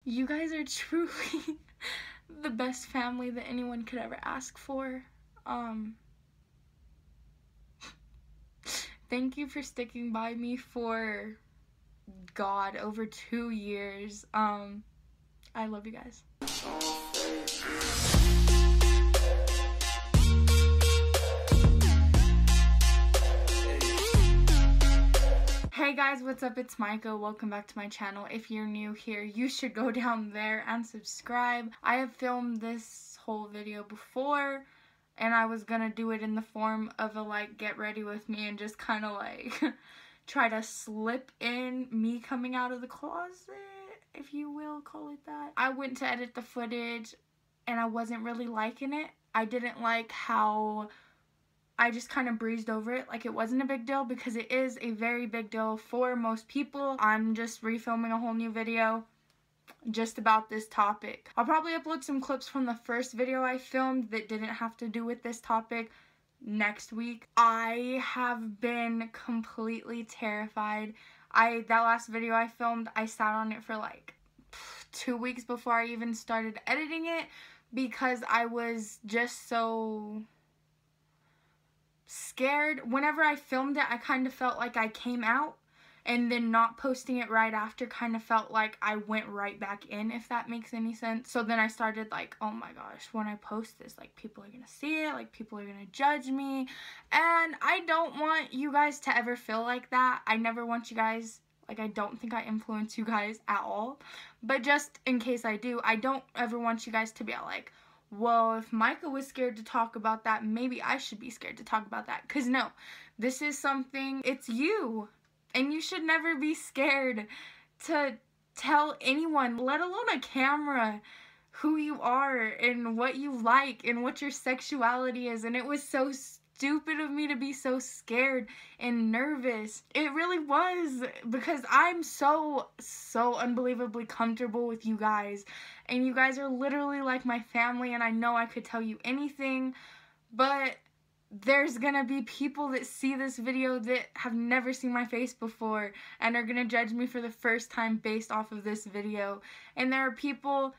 You guys are truly the best family that anyone could ever ask for. Thank you for sticking by me for, God, over 2 years. I love you guys. Hey guys, what's up? It's Micha. Welcome back to my channel. If you're new here, you should go down there and subscribe. I have filmed this whole video before, and I was gonna do it in the form of a like get ready with me and just kind of like try to slip in me coming out of the closet, if you will call it that. I went to edit the footage and I wasn't really liking it. I didn't like how I just kind of breezed over it like it wasn't a big deal, because it is a very big deal for most people. I'm just refilming a whole new video just about this topic. I'll probably upload some clips from the first video I filmed that didn't have to do with this topic next week. I have been completely terrified. That last video I filmed, I sat on it for like 2 weeks before I even started editing it, because I was just so scared. Whenever I filmed it, I kind of felt like I came out, and then not posting it right after kind of felt like I went right back in, if that makes any sense. So then I started like, oh my gosh, when I post this, like, people are gonna see it, like, people are gonna judge me, and I don't want you guys to ever feel like that. I never want you guys, like, I don't think I influence you guys at all, but just in case I do, I don't ever want you guys to be like, well, if Micha was scared to talk about that, maybe I should be scared to talk about that. Because no, this is something, it's you. And you should never be scared to tell anyone, let alone a camera, who you are and what you like and what your sexuality is. And it was so stupid of me to be so scared and nervous. It really was, because I'm so unbelievably comfortable with you guys, and you guys are literally like my family, and I know I could tell you anything, but there's gonna be people that see this video that have never seen my face before and are gonna judge me for the first time based off of this video. And there are people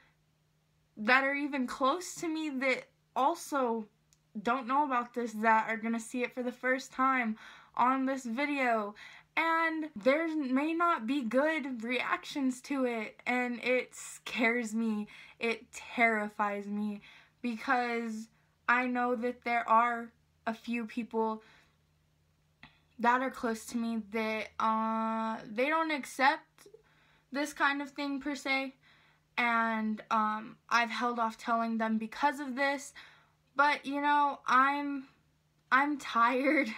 that are even close to me that also don't know about this, that are gonna see it for the first time on this video, and there may not be good reactions to it, and it scares me, it terrifies me, because I know that there are a few people that are close to me that they don't accept this kind of thing per se, and I've held off telling them because of this. But, you know, I'm tired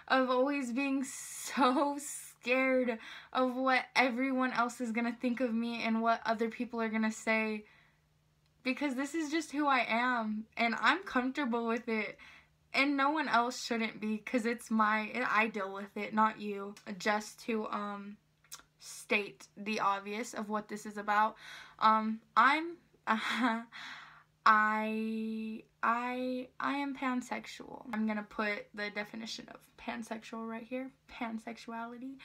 of always being so scared of what everyone else is gonna think of me and what other people are gonna say, because this is just who I am, and I'm comfortable with it, and no one else shouldn't be, because I deal with it, not you. Just to state the obvious of what this is about, I am pansexual. I'm gonna put the definition of pansexual right here, pansexuality,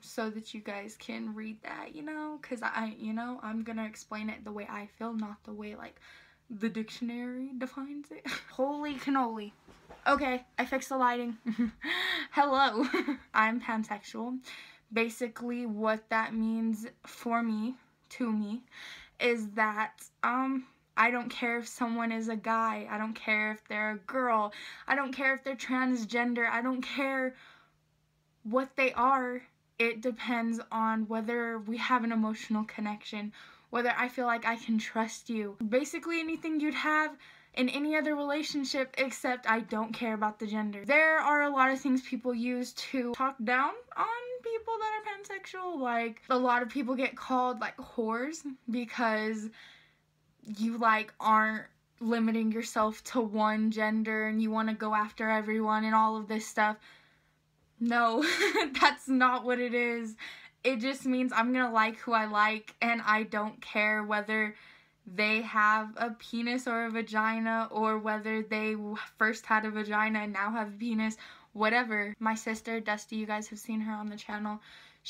so that you guys can read that, you know, because I'm gonna explain it the way I feel, not the way, like, the dictionary defines it. Holy cannoli. Okay, I fixed the lighting. Hello. I'm pansexual. Basically, what that means for me, to me, is that, I don't care if someone is a guy, I don't care if they're a girl, I don't care if they're transgender, I don't care what they are. It depends on whether we have an emotional connection, whether I feel like I can trust you. Basically anything you'd have in any other relationship, except I don't care about the gender. There are a lot of things people use to talk down on people that are pansexual. Like, a lot of people get called like whores because you like aren't limiting yourself to one gender and you want to go after everyone and all of this stuff. No, that's not what it is. It just means I'm gonna like who I like, and I don't care whether they have a penis or a vagina, or whether they first had a vagina and now have a penis, whatever. My sister, Dusty, you guys have seen her on the channel,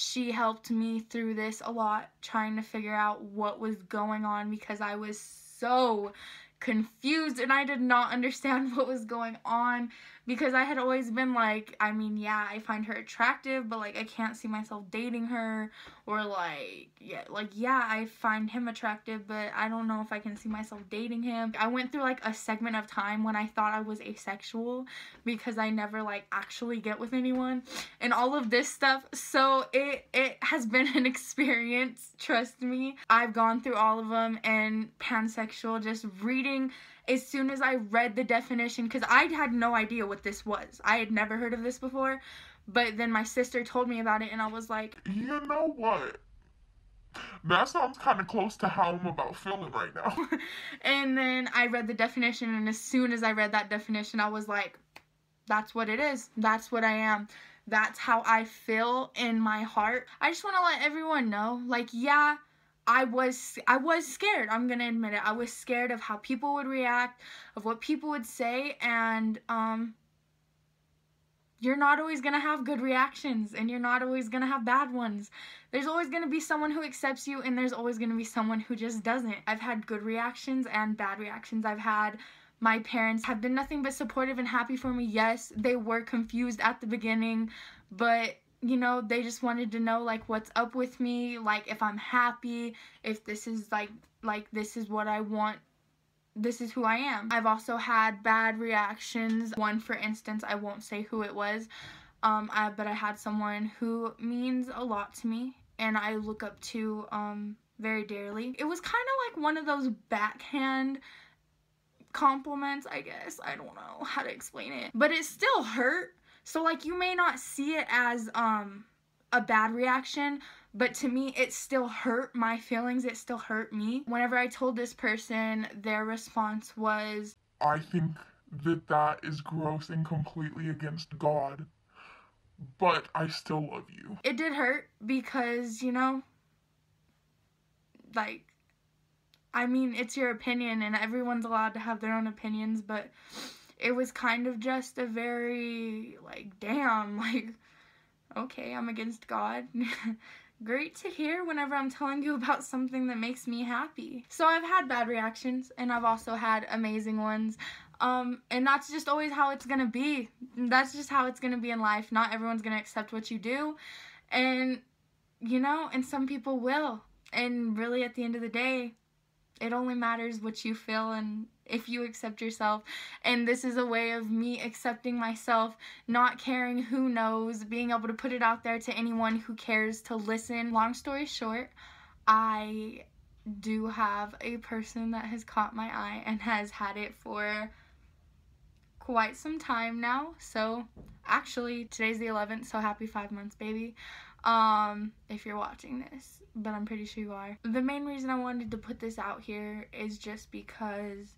She helped me through this a lot, trying to figure out what was going on because I was so confused and I did not understand what was going on, because I had always been like, I mean, yeah, I find her attractive, but like I can't see myself dating her, or like, yeah, I find him attractive, but I don't know if I can see myself dating him. I went through like a segment of time when I thought I was asexual because I never like actually get with anyone and all of this stuff. So it has been an experience, trust me. I've gone through all of them, and pansexual, just reading, as soon as I read the definition, because I had no idea what this was. I had never heard of this before, but then my sister told me about it, and I was like, you know what? That sounds kind of close to how I'm about feeling right now. And then I read the definition, and as soon as I read that definition, I was like, that's what it is. That's what I am. That's how I feel in my heart. I just want to let everyone know, like, yeah, I was scared. I'm going to admit it. I was scared of how people would react, of what people would say, and you're not always going to have good reactions, and you're not always going to have bad ones. There's always going to be someone who accepts you, and there's always going to be someone who just doesn't. I've had good reactions and bad reactions. My parents have been nothing but supportive and happy for me. Yes, they were confused at the beginning, but you know, they just wanted to know like what's up with me, like if I'm happy, if this is like this is what I want, this is who I am. I've also had bad reactions. One, for instance, I won't say who it was, but I had someone who means a lot to me and I look up to very dearly. It was kind of like one of those backhand compliments, I guess. I don't know how to explain it, but it still hurt. So like you may not see it as a bad reaction, but to me it still hurt my feelings. It still hurt me. Whenever I told this person, their response was, I think that is gross and completely against God, but I still love you. It did hurt because, you know, like, I mean, it's your opinion and everyone's allowed to have their own opinions, but it was kind of just a very, like, damn, like, okay, I'm against God. Great to hear whenever I'm telling you about something that makes me happy. So I've had bad reactions, and I've also had amazing ones. And that's just always how it's gonna be. That's just how it's gonna be in life. Not everyone's gonna accept what you do. And, you know, and some people will. And really, at the end of the day, it only matters what you feel and if you accept yourself. And this is a way of me accepting myself, not caring who knows, being able to put it out there to anyone who cares to listen. Long story short, I do have a person that has caught my eye and has had it for quite some time now. So actually, today's the 11th, so happy 5 months, baby. If you're watching this, but I'm pretty sure you are. The main reason I wanted to put this out here is just because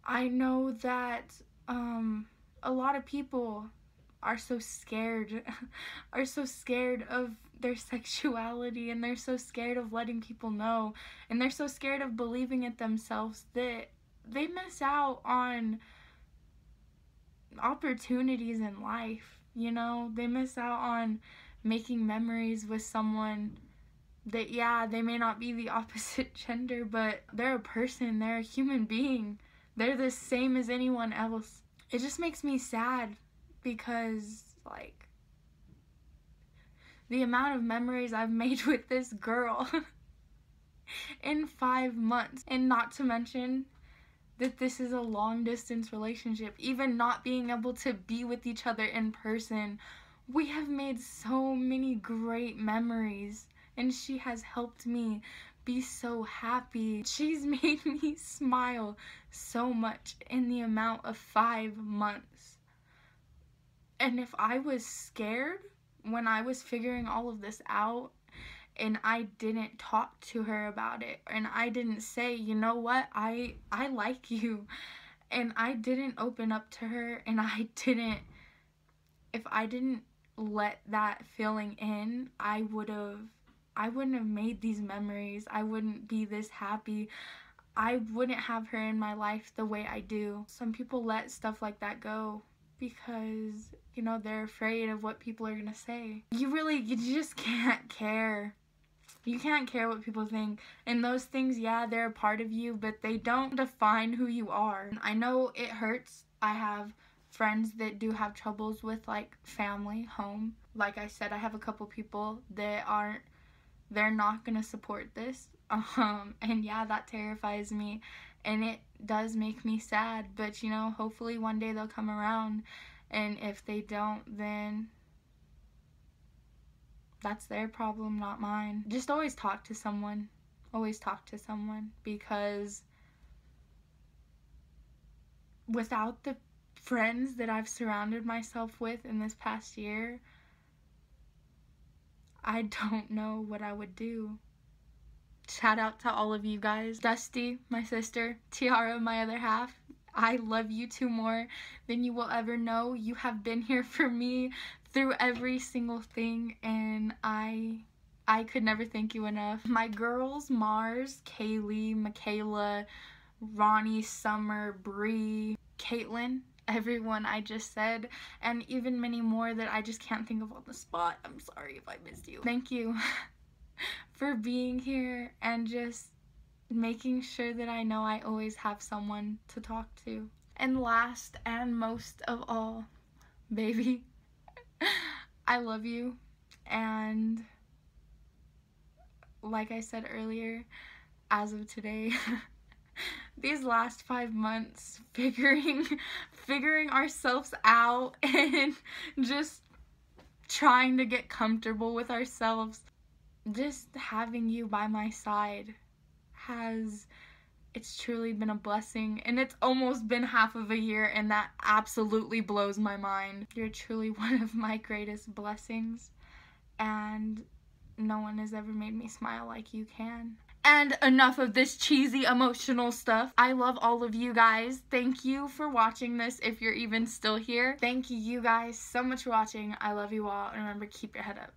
I know that a lot of people are so scared of their sexuality, and they're so scared of letting people know, and they're so scared of believing it themselves that they miss out on opportunities in life. You know, they miss out on making memories with someone that, yeah, they may not be the opposite gender, but they're a person, they're a human being. They're the same as anyone else. It just makes me sad because, like, the amount of memories I've made with this girl in 5 months. And not to mention that this is a long distance relationship. Even not being able to be with each other in person, we have made so many great memories, and she has helped me be so happy. She's made me smile so much in the amount of 5 months. And if I was scared when I was figuring all of this out, and I didn't talk to her about it, and I didn't say, you know what, I like you, and I didn't open up to her, and if I didn't let that feeling in, I wouldn't have made these memories. I wouldn't be this happy. I wouldn't have her in my life the way I do. Some people let stuff like that go, because, you know, they're afraid of what people are gonna say. You just can't care. You can't care what people think. And those things, yeah, they're a part of you, but they don't define who you are. I know it hurts. I have friends that do have troubles with, like, family, home. Like I said, I have a couple people that they're not gonna support this. And yeah, that terrifies me. And it does make me sad. But, you know, hopefully one day they'll come around. And if they don't, then that's their problem, not mine. Just always talk to someone. Always talk to someone, because without the friends that I've surrounded myself with in this past year, I don't know what I would do. Shout out to all of you guys. Dusty, my sister. Tiara, my other half. I love you two more than you will ever know. You have been here for me through every single thing, and I could never thank you enough. My girls, Mars, Kaylee, Michaela, Ronnie, Summer, Bree, Caitlin, everyone I just said, and even many more that I just can't think of on the spot. I'm sorry if I missed you. Thank you for being here and just making sure that I know I always have someone to talk to. And last and most of all, baby, I love you. And like I said earlier, as of today, these last 5 months figuring ourselves out and just trying to get comfortable with ourselves, just having you by my side it's truly been a blessing, and it's almost been half of a year, and that absolutely blows my mind. You're truly one of my greatest blessings, and no one has ever made me smile like you can. And enough of this cheesy emotional stuff. I love all of you guys. Thank you for watching this if you're even still here. Thank you guys so much for watching. I love you all, and remember, keep your head up.